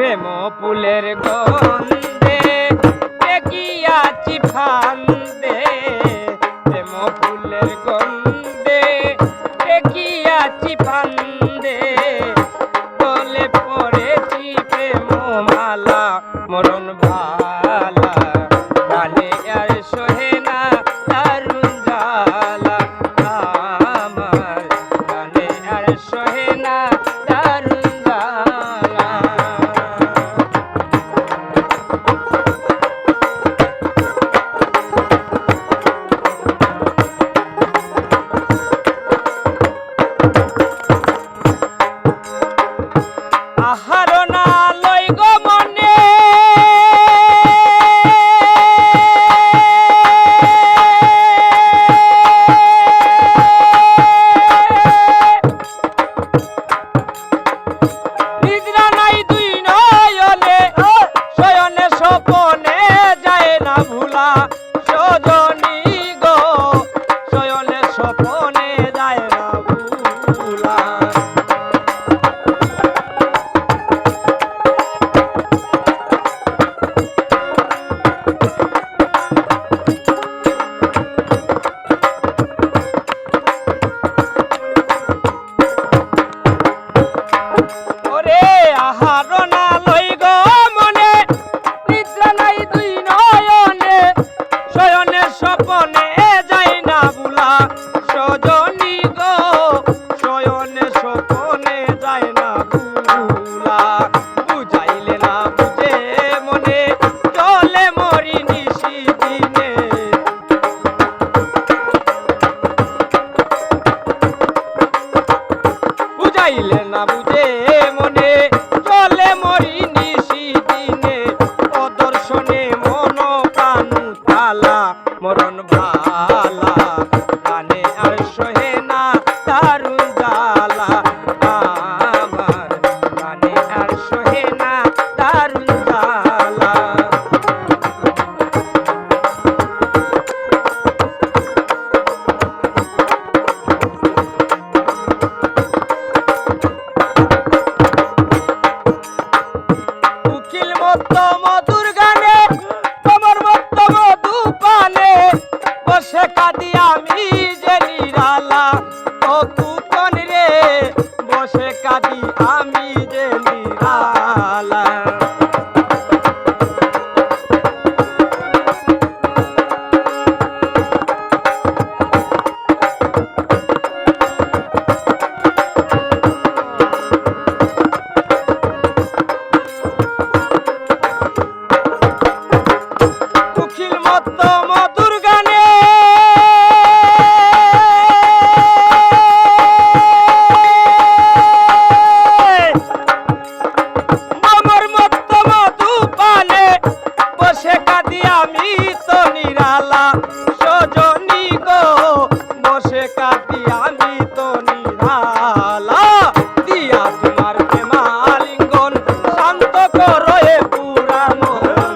প্রেম ফুলের গন্ধে দেখিয়াছি ফান্দে, প্রেম ফুলের গন্ধে দেখিয়াছি ফান্দে, বলে পড়েছি প্রেম মালা মরণ ভালা, প্রাণে আর সহে না দারুণ জ্বালা, আমার প্রাণে আর সহে না দারুণ জ্বালা। আহার না লই গো মনে, নিদ্রা নাই দুই নয়নে, শয়নে স্বপনে যায় না ভুলা, সজনী গো শয়নে স্বপনে যায় না ভুলা। ওরে আহার না লই গো মনে, নিদ্রা নাই দুই নয়নে, শয়নে স্বপনে যায় না ভুলা, সজনী গো শয়নে স্বপনে যায় না ভুলা। বুঝাইলে না বুঝে মনে, চলে মরি নিশি দিনে, বুঝাইলে না বুঝে মনে, চলে মরি নিশি দিনে, অদর্শনে মন কানু তালা মরণ ভালা, প্রাণে আর সহে না দারুণ জ্বালা, আমার প্রাণে আর সহে না দারুণ জ্বালা। উকিল মতো মধুর গানে, তোমার মতো মধু পানে, বসে কাঁদি আমি যে নিরালা, ও কুকন রে বসে কাঁদি আমি যে নিরালা। উকিল মতো মধুর গানে, আমার মতো মধু পানে, বসে কাঁদি আমি তো নিরালা, সজনী গো বসে কাঁদি আমি তো নিরালা। দিয়া তোমার প্রেমালিঙ্গন শান্ত করো এ পুরা মন,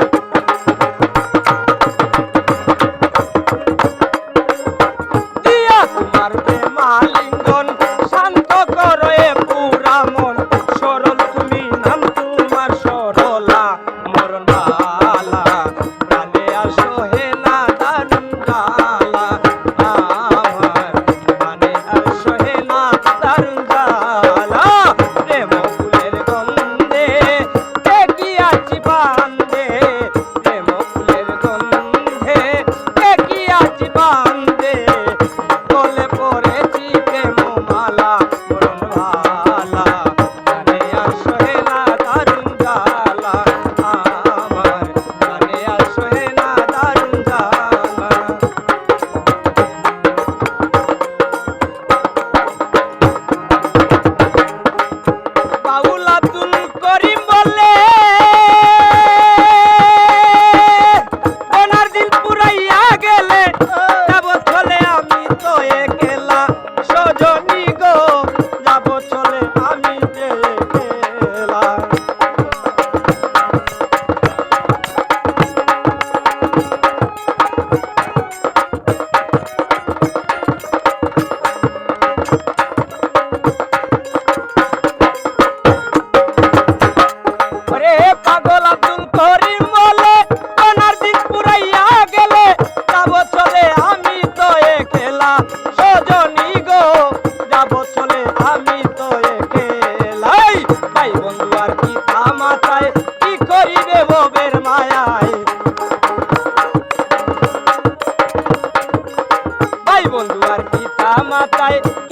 দিয়া তোমার প্রেমালিঙ্গন শান্ত করো এ পুরা মন, সরল তুমি নাম তোমার সরলা মরণ ভালা, প্রাণে আর সহে না দারুণ জ্বালা, আমার প্রাণে আর সহে না দারুণ যায়